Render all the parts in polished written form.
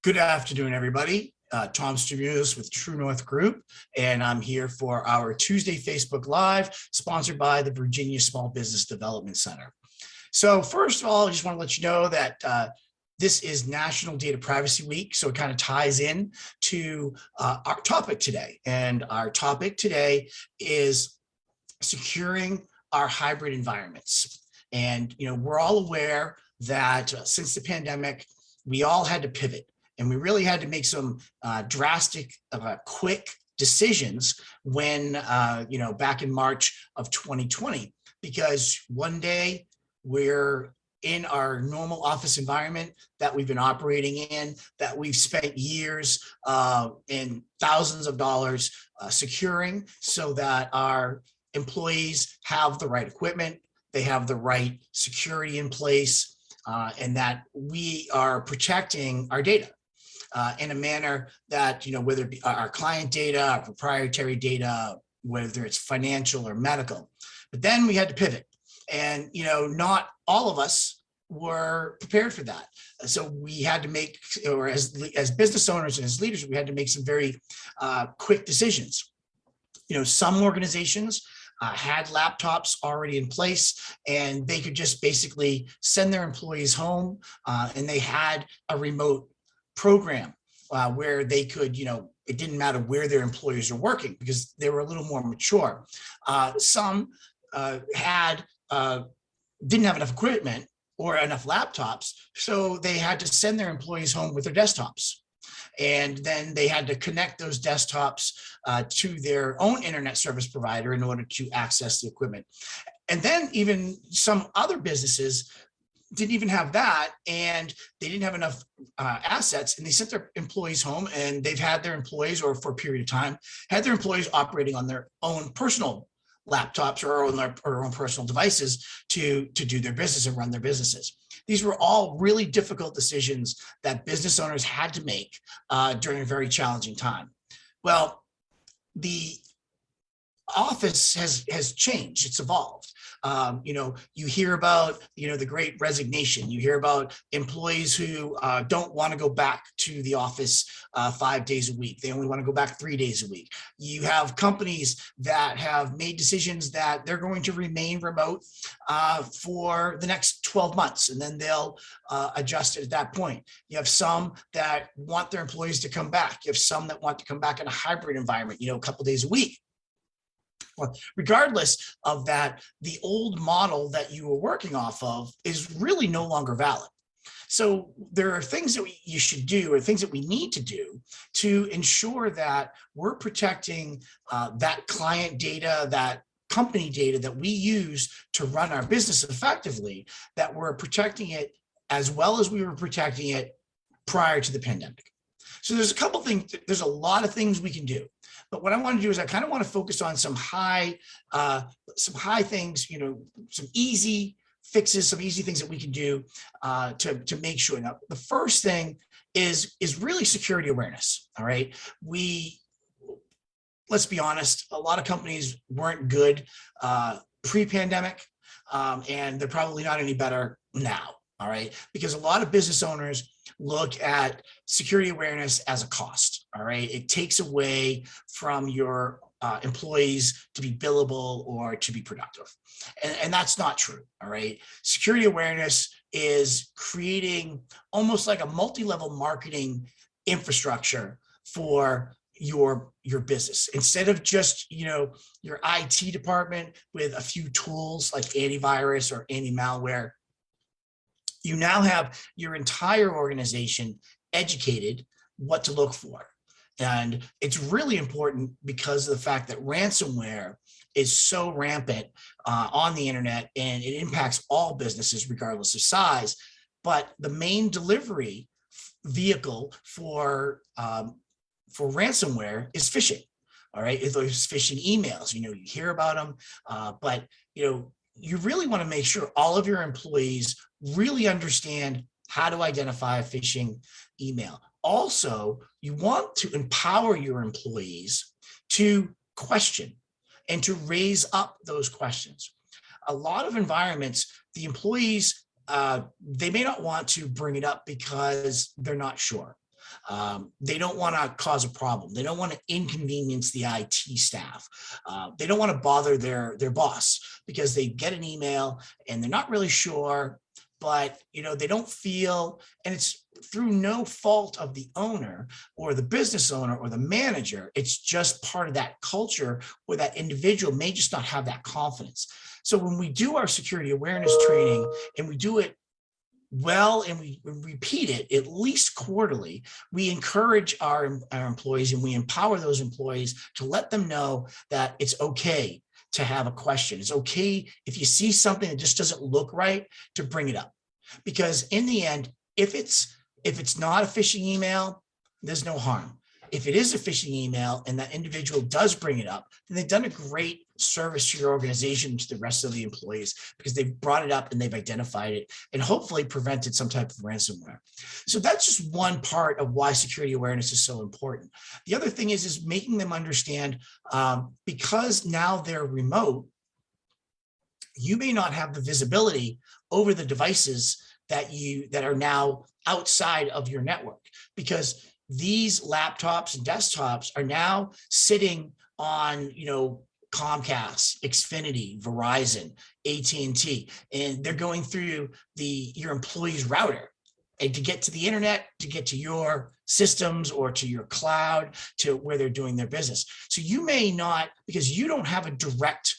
Good afternoon, everybody. Tom Strimulis with True North Group, and I'm here for our Tuesday Facebook Live, sponsored by the Virginia Small Business Development Center. So first of all, I just want to let you know that this is National Data Privacy Week, so it kind of ties in to our topic today. And our topic today is securing our hybrid environments. And we're all aware that since the pandemic, we all had to pivot. And we really had to make some drastic, quick decisions when, back in March of 2020, because one day we're in our normal office environment that we've been operating in, that we've spent years and thousands of dollars securing so that our employees have the right equipment, they have the right security in place, and that we are protecting our data. In a manner that, whether it be our client data, our proprietary data, whether it's financial or medical. But then we had to pivot. And, not all of us were prepared for that. So we had to make, or as business owners and as leaders, we had to make some very quick decisions. Some organizations had laptops already in place, and they could just basically send their employees home, and they had a remote program where they could, it didn't matter where their employees were working because they were a little more mature. Some didn't have enough equipment or enough laptops, so they had to send their employees home with their desktops. And then they had to connect those desktops to their own internet service provider in order to access the equipment. And then even some other businesses didn't even have that, and they didn't have enough assets, and they sent their employees home, and they've had their employees, or for a period of time, had their employees operating on their own personal laptops or on their own personal devices to do their business and run their businesses. These were all really difficult decisions that business owners had to make during a very challenging time. Well, the office has changed, it's evolved. You hear about, the great resignation. You hear about employees who don't want to go back to the office 5 days a week. They only want to go back 3 days a week. You have companies that have made decisions that they're going to remain remote for the next 12 months, and then they'll adjust it at that point. You have some that want their employees to come back. You have some that want to come back in a hybrid environment, a couple days a week. Well, regardless of that, the old model that you were working off of is really no longer valid. So there are things that you should do, or things that we need to do to ensure that we're protecting that client data, that company data that we use to run our business effectively, that we're protecting it as well as we were protecting it prior to the pandemic. So there's a couple things, there's a lot of things we can do. But what I want to do is I kind of want to focus on some high things, some easy fixes, some easy things that we can do to make sure. Now, the first thing is really security awareness. All right. Let's be honest, a lot of companies weren't good pre-pandemic, and they're probably not any better now. All right. Because a lot of business owners look at security awareness as a cost. All right. It takes away from your employees to be billable or to be productive. And that's not true. All right. Security awareness is creating almost like a multi-level marketing infrastructure for your business. Instead of just, your IT department with a few tools like antivirus or anti-malware, you now have your entire organization educated what to look for. And it's really important because of the fact that ransomware is so rampant on the internet, and it impacts all businesses regardless of size. But the main delivery vehicle for ransomware is phishing. All right, it's those phishing emails. You hear about them, but you really want to make sure all of your employees really understand how to identify a phishing email. Also, you want to empower your employees to question and to raise up those questions. A lot of environments, the employees, they may not want to bring it up because they're not sure. They don't want to cause a problem. They don't want to inconvenience the IT staff. They don't want to bother their boss because they get an email and they're not really sure, but they don't feel, and it's through no fault of the owner or the business owner or the manager. It's just part of that culture where that individual may just not have that confidence. So when we do our security awareness training and we do it well, and we repeat it at least quarterly, we encourage our employees and we empower those employees to let them know that it's okay to have a question. It's okay if you see something that just doesn't look right to bring it up, because in the end, if it's not a phishing email, there's no harm. If it is a phishing email and that individual does bring it up, then they've done a great service to your organization and to the rest of the employees, because they've brought it up and they've identified it and hopefully prevented some type of ransomware. So that's just one part of why security awareness is so important. The other thing is making them understand, because now they're remote, you may not have the visibility over the devices that are now outside of your network, because these laptops and desktops are now sitting on, Comcast, Xfinity, Verizon, AT&T, and they're going through your employee's router. And to get to the internet, to get to your systems or to your cloud, to where they're doing their business. So you may not, because you don't have a direct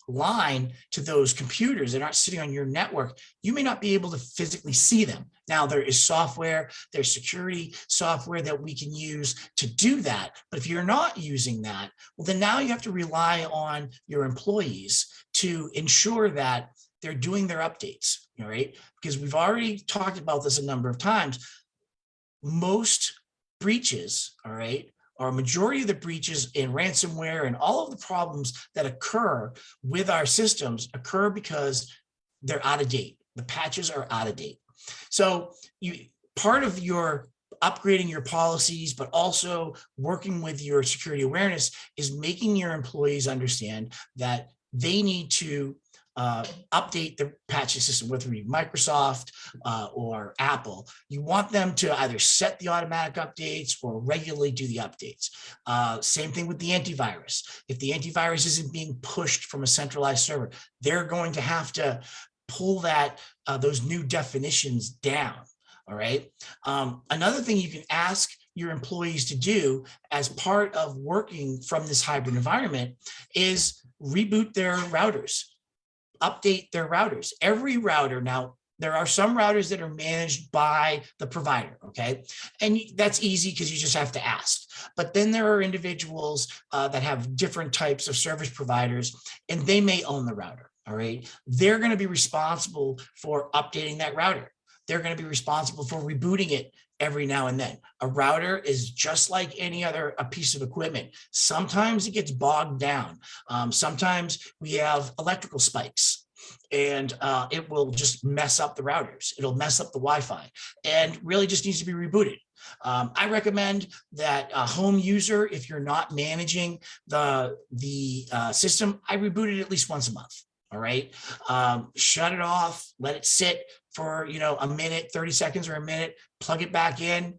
line to those computers, they're not sitting on your network, you may not be able to physically see them. Now there is software, there's security software that we can use to do that. But if you're not using that, well, then now you have to rely on your employees to ensure that they're doing their updates, right? Because we've already talked about this a number of times. Most breaches, all right, or a majority of the breaches in ransomware and all of the problems that occur with our systems occur because they're out of date. The patches are out of date. So part of your upgrading your policies, but also working with your security awareness, is making your employees understand that they need to update the patching system, whether it be Microsoft or Apple. You want them to either set the automatic updates or regularly do the updates. Same thing with the antivirus. If the antivirus isn't being pushed from a centralized server, they're going to have to pull those new definitions down. All right. Another thing you can ask your employees to do as part of working from this hybrid environment is reboot their routers. Update their routers. Every router now, there are some routers that are managed by the provider, okay? And that's easy because you just have to ask. But then there are individuals that have different types of service providers, and they may own the router, all right? They're going to be responsible for updating that router. They're going to be responsible for rebooting it every now and then. A router is just like any other piece of equipment. Sometimes it gets bogged down. Sometimes we have electrical spikes, and it will just mess up the routers. It'll mess up the Wi-Fi, and really just needs to be rebooted. I recommend that a home user, if you're not managing the system, I reboot it at least once a month. All right. Shut it off, let it sit for, a minute, 30 seconds or a minute, plug it back in.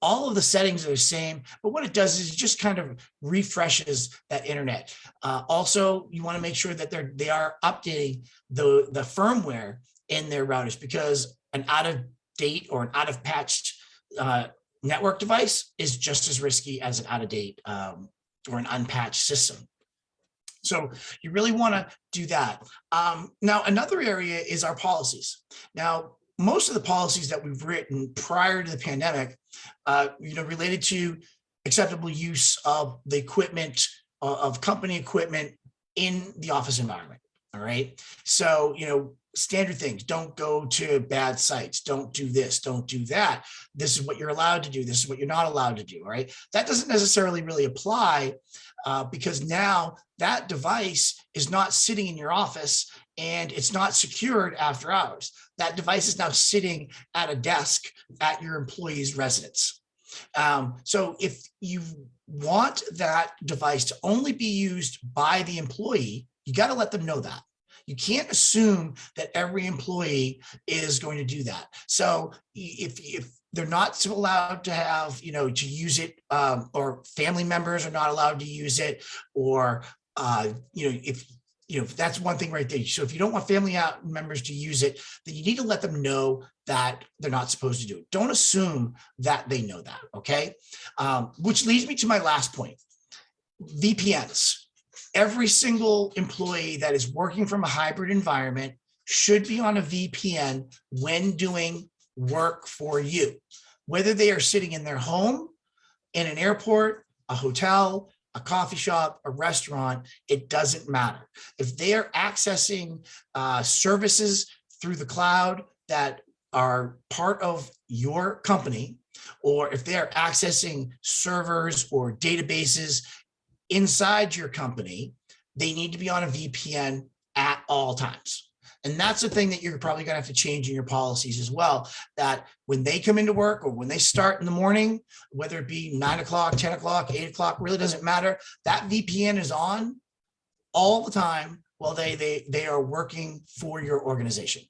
All of the settings are the same, but what it does is it just kind of refreshes that internet. Also, you want to make sure that they are updating the firmware in their routers, because an out of date or an out of patched network device is just as risky as an out of date or an unpatched system. So you really want to do that. Now, another area is our policies. Now, most of the policies that we've written prior to the pandemic, related to acceptable use of the equipment, of company equipment in the office environment. All right. So, standard things: don't go to bad sites, don't do this, don't do that. This is what you're allowed to do. This is what you're not allowed to do. All right. That doesn't necessarily really apply because now that device is not sitting in your office and it's not secured after hours. That device is now sitting at a desk at your employee's residence. So if you want that device to only be used by the employee, you got to let them know that. You can't assume that every employee is going to do that. So if they're not allowed to have, to use it, or family members are not allowed to use it, or, if that's one thing right there. So if you don't want family members to use it, then you need to let them know that they're not supposed to do it. Don't assume that they know that, okay? Which leads me to my last point, VPNs. Every single employee that is working from a hybrid environment should be on a VPN when doing work for you, whether they are sitting in their home, in an airport, a hotel, a coffee shop, a restaurant, it doesn't matter. If they are accessing services through the cloud that are part of your company, or if they are accessing servers or databases inside your company, they need to be on a VPN at all times. And that's the thing that you're probably going to have to change in your policies as well, that when they come into work or when they start in the morning, whether it be 9 o'clock, 10 o'clock, 8 o'clock, really doesn't matter. That VPN is on all the time while they are working for your organization.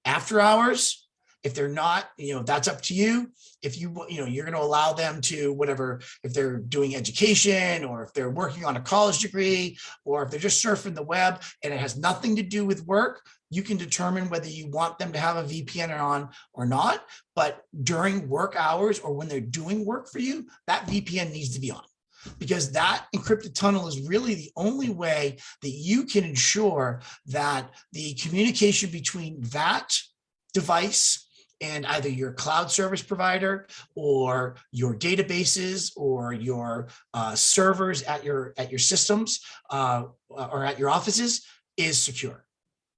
After hours, if they're not, that's up to you. If you're going to allow them to whatever, if they're doing education, or if they're working on a college degree, or if they're just surfing the web and it has nothing to do with work, you can determine whether you want them to have a VPN on or not. But during work hours or when they're doing work for you, that VPN needs to be on, because that encrypted tunnel is really the only way that you can ensure that the communication between that device and either your cloud service provider or your databases or your servers at your systems or at your offices is secure.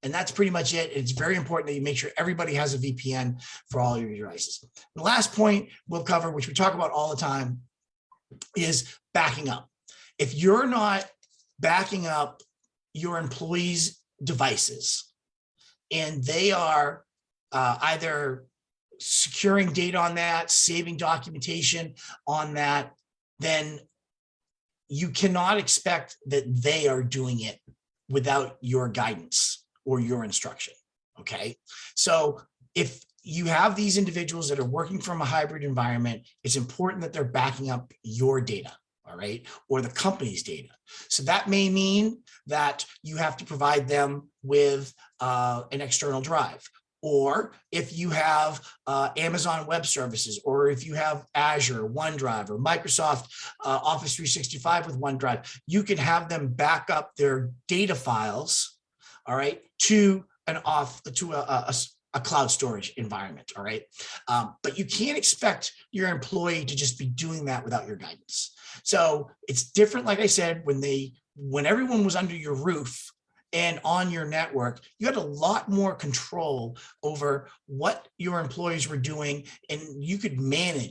And that's pretty much it. It's very important that you make sure everybody has a VPN for all your devices. The last point we'll cover, which we talk about all the time, is backing up. If you're not backing up your employees' devices and they are either securing data on that, saving documentation on that, then you cannot expect that they are doing it without your guidance or your instruction, okay? So if you have these individuals that are working from a hybrid environment, it's important that they're backing up your data, all right, or the company's data. So that may mean that you have to provide them with an external drive. Or if you have Amazon Web Services, or if you have Azure, OneDrive, or Microsoft Office 365 with OneDrive, you can have them back up their data files, all right, to a cloud storage environment, all right? But you can't expect your employee to just be doing that without your guidance. So it's different, like I said, when everyone was under your roof and on your network, you had a lot more control over what your employees were doing, and you could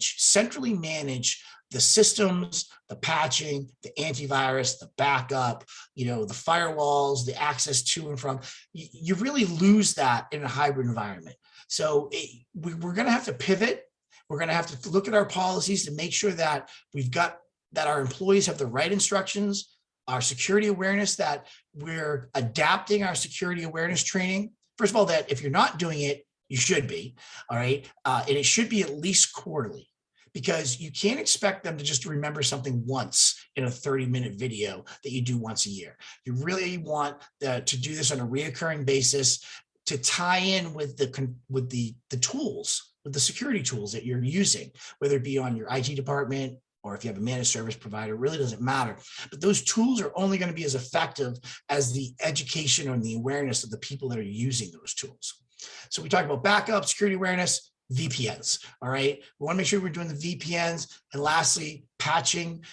centrally manage the systems, the patching, the antivirus, the backup, the firewalls, the access to and from. You really lose that in a hybrid environment. So we're going to have to pivot. We're going to have to look at our policies to make sure that that our employees have the right instructions, our security awareness, that we're adapting our security awareness training. First of all, that if you're not doing it, you should be, all right? And it should be at least quarterly, because you can't expect them to just remember something once in a 30-minute video that you do once a year. You really want to do this on a reoccurring basis to tie in with the tools, with the security tools that you're using, whether it be on your IT department, or if you have a managed service provider, it really doesn't matter. But those tools are only going to be as effective as the education or the awareness of the people that are using those tools. So we talk about backup, security awareness, VPNs, all right? We want to make sure we're doing the VPNs. And lastly, patching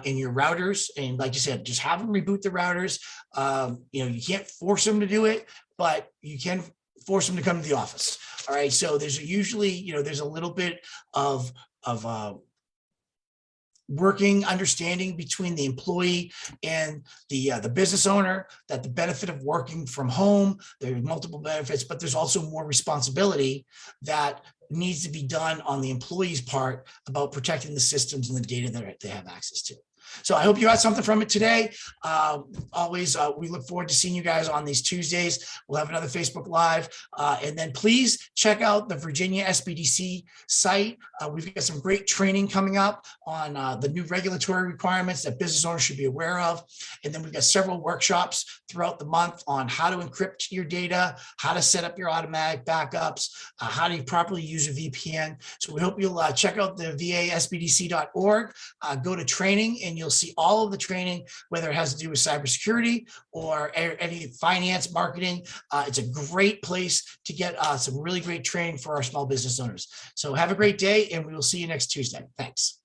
in your routers. And like you said, just have them reboot the routers. You can't force them to do it, but you can force them to come to the office, all right? So there's usually, there's a little bit of working understanding between the employee and the business owner, that the benefit of working from home, there are multiple benefits, but there's also more responsibility that needs to be done on the employee's part about protecting the systems and the data that they have access to. So I hope you got something from it today. Always, we look forward to seeing you guys on these Tuesdays. We'll have another Facebook Live. And then please check out the Virginia SBDC site. We've got some great training coming up on the new regulatory requirements that business owners should be aware of. And then we've got several workshops throughout the month on how to encrypt your data, how to set up your automatic backups, how to properly use a VPN. So we hope you'll check out the vasbdc.org, go to training, and you'll see all of the training, whether it has to do with cybersecurity or any finance, marketing. It's a great place to get some really great training for our small business owners. So have a great day, and we will see you next Tuesday. Thanks.